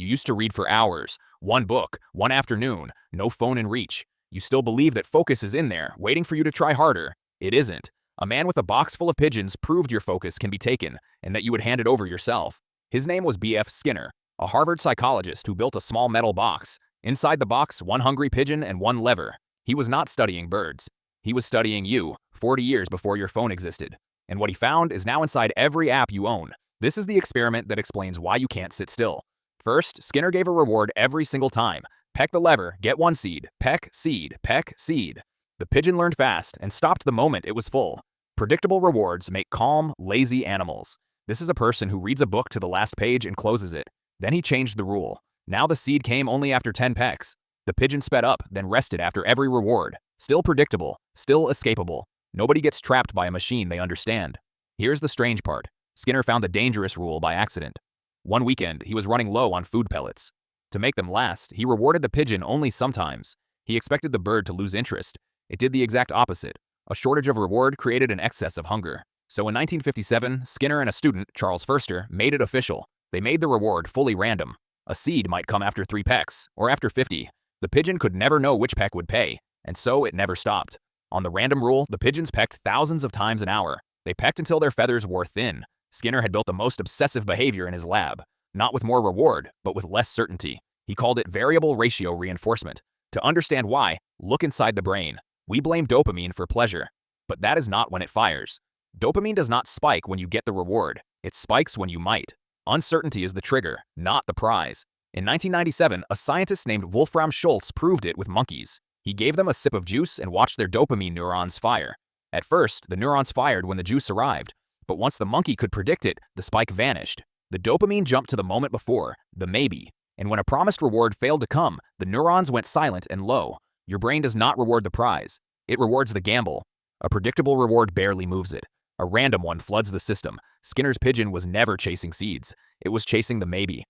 You used to read for hours, one book, one afternoon, no phone in reach. You still believe that focus is in there, waiting for you to try harder. It isn't. A man with a box full of pigeons proved your focus can be taken, and that you would hand it over yourself. His name was B.F. Skinner, a Harvard psychologist who built a small metal box. Inside the box, one hungry pigeon and one lever. He was not studying birds. He was studying you, 40 years before your phone existed. And what he found is now inside every app you own. This is the experiment that explains why you can't sit still. First, Skinner gave a reward every single time. Peck the lever, get one seed, peck, seed, peck, seed. The pigeon learned fast and stopped the moment it was full. Predictable rewards make calm, lazy animals. This is a person who reads a book to the last page and closes it. Then he changed the rule. Now the seed came only after 10 pecks. The pigeon sped up, then rested after every reward. Still predictable, still escapable. Nobody gets trapped by a machine they understand. Here's the strange part. Skinner found the dangerous rule by accident. One weekend, he was running low on food pellets. To make them last, he rewarded the pigeon only sometimes. He expected the bird to lose interest. It did the exact opposite. A shortage of reward created an excess of hunger. So in 1957, Skinner and a student, Charles Foerster, made it official. They made the reward fully random. A seed might come after 3 pecks, or after 50. The pigeon could never know which peck would pay, and so it never stopped. On the random rule, the pigeons pecked thousands of times an hour. They pecked until their feathers wore thin. Skinner had built the most obsessive behavior in his lab, not with more reward, but with less certainty. He called it variable ratio reinforcement. To understand why, look inside the brain. We blame dopamine for pleasure, but that is not when it fires. Dopamine does not spike when you get the reward. It spikes when you might. Uncertainty is the trigger, not the prize. In 1997, a scientist named Wolfram Schultz proved it with monkeys. He gave them a sip of juice and watched their dopamine neurons fire. At first, the neurons fired when the juice arrived, but once the monkey could predict it, the spike vanished. The dopamine jumped to the moment before, the maybe. And when a promised reward failed to come, the neurons went silent and low. Your brain does not reward the prize. It rewards the gamble. A predictable reward barely moves it. A random one floods the system. Skinner's pigeon was never chasing seeds. It was chasing the maybe.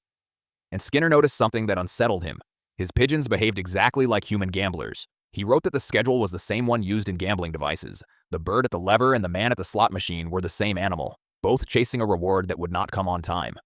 And Skinner noticed something that unsettled him. His pigeons behaved exactly like human gamblers. He wrote that the schedule was the same one used in gambling devices. The bird at the lever and the man at the slot machine were the same animal, both chasing a reward that would not come on time.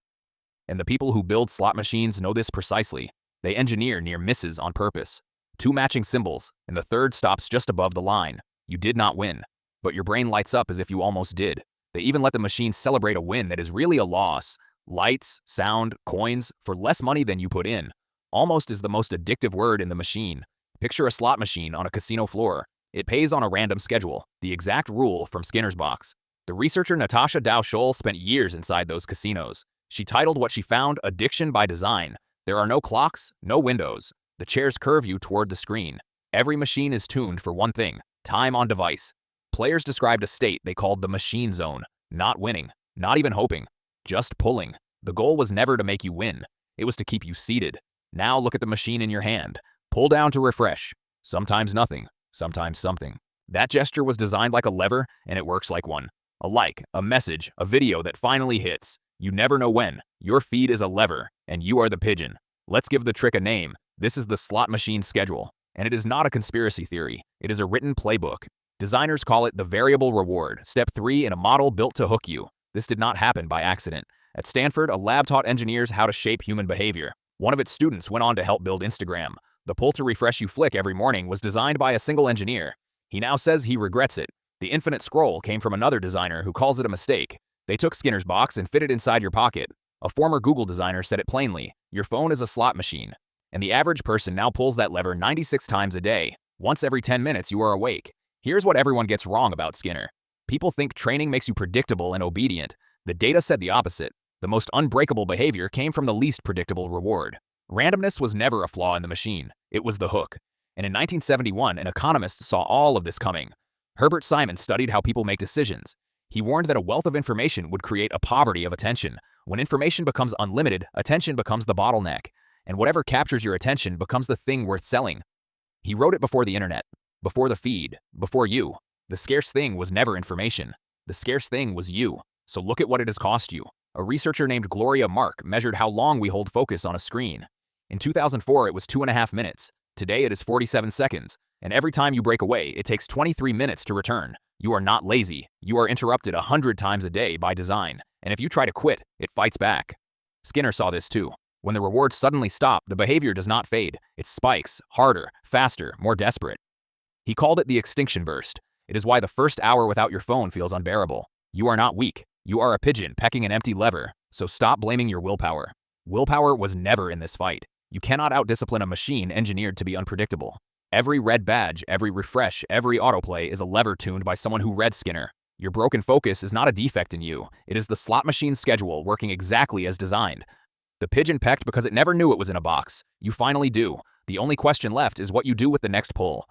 And the people who build slot machines know this precisely. They engineer near misses on purpose. 2 matching symbols, and the third stops just above the line. You did not win, but your brain lights up as if you almost did. They even let the machine celebrate a win that is really a loss. Lights, sound, coins, for less money than you put in. Almost is the most addictive word in the machine. Picture a slot machine on a casino floor. It pays on a random schedule, the exact rule from Skinner's box. The researcher Natasha Dow-Scholl spent years inside those casinos. She titled what she found Addiction by Design. There are no clocks, no windows. The chairs curve you toward the screen. Every machine is tuned for one thing, time on device. Players described a state they called the machine zone. Not winning, not even hoping, just pulling. The goal was never to make you win. It was to keep you seated. Now look at the machine in your hand. Pull down to refresh. Sometimes nothing, sometimes something. That gesture was designed like a lever, and it works like one. A like, a message, a video that finally hits. You never know when. Your feed is a lever, and you are the pigeon. Let's give the trick a name. This is the slot machine schedule. And it is not a conspiracy theory. It is a written playbook. Designers call it the variable reward, step 3 in a model built to hook you. This did not happen by accident. At Stanford, a lab taught engineers how to shape human behavior. One of its students went on to help build Instagram. The pull to refresh you flick every morning was designed by a single engineer. He now says he regrets it. The infinite scroll came from another designer who calls it a mistake. They took Skinner's box and fit it inside your pocket. A former Google designer said it plainly, your phone is a slot machine. And the average person now pulls that lever 96 times a day. Once every 10 minutes you are awake. Here's what everyone gets wrong about Skinner. People think training makes you predictable and obedient. The data said the opposite. The most unbreakable behavior came from the least predictable reward. Randomness was never a flaw in the machine. It was the hook. And in 1971, an economist saw all of this coming. Herbert Simon studied how people make decisions. He warned that a wealth of information would create a poverty of attention. When information becomes unlimited, attention becomes the bottleneck. And whatever captures your attention becomes the thing worth selling. He wrote it before the internet, before the feed, before you. The scarce thing was never information. The scarce thing was you. So look at what it has cost you. A researcher named Gloria Mark measured how long we hold focus on a screen. In 2004, it was 2.5 minutes. Today, it is 47 seconds. And every time you break away, it takes 23 minutes to return. You are not lazy. You are interrupted 100 times a day by design. And if you try to quit, it fights back. Skinner saw this too. When the rewards suddenly stop, the behavior does not fade. It spikes, harder, faster, more desperate. He called it the extinction burst. It is why the first hour without your phone feels unbearable. You are not weak. You are a pigeon pecking an empty lever, so stop blaming your willpower. Willpower was never in this fight. You cannot outdiscipline a machine engineered to be unpredictable. Every red badge, every refresh, every autoplay is a lever tuned by someone who read Skinner. Your broken focus is not a defect in you. It is the slot machine schedule working exactly as designed. The pigeon pecked because it never knew it was in a box. You finally do. The only question left is what you do with the next pull.